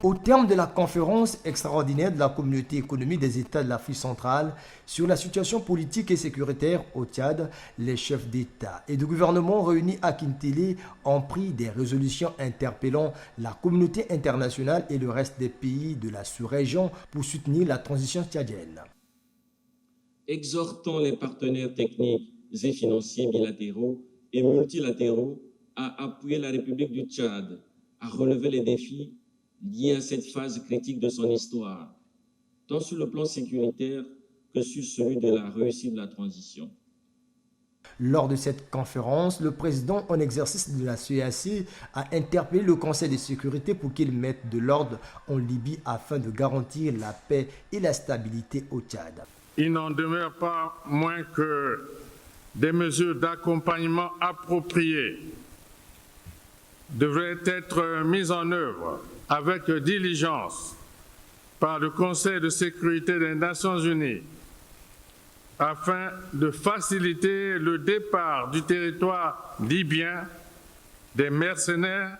Au terme de la conférence extraordinaire de la communauté économique des États de l'Afrique centrale sur la situation politique et sécuritaire au Tchad, les chefs d'État et de gouvernement réunis à Kintélé ont pris des résolutions interpellant la communauté internationale et le reste des pays de la sous-région pour soutenir la transition tchadienne. Exhortons les partenaires techniques et financiers bilatéraux et multilatéraux à appuyer la République du Tchad, à relever les défis liés à cette phase critique de son histoire, tant sur le plan sécuritaire que sur celui de la réussite de la transition. Lors de cette conférence, le président en exercice de la CEEAC a interpellé le Conseil de sécurité pour qu'il mette de l'ordre en Libye afin de garantir la paix et la stabilité au Tchad. Il n'en demeure pas moins que des mesures d'accompagnement appropriées devraient être mises en œuvre avec diligence par le Conseil de sécurité des Nations unies afin de faciliter le départ du territoire libyen des mercenaires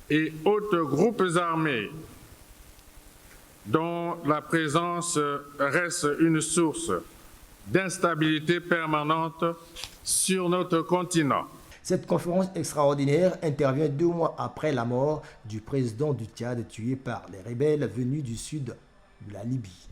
et autres groupes armés dont la présence reste une source d'instabilité permanente sur notre continent. Cette conférence extraordinaire intervient 2 mois après la mort du président du Tchad tué par les rebelles venus du sud de la Libye.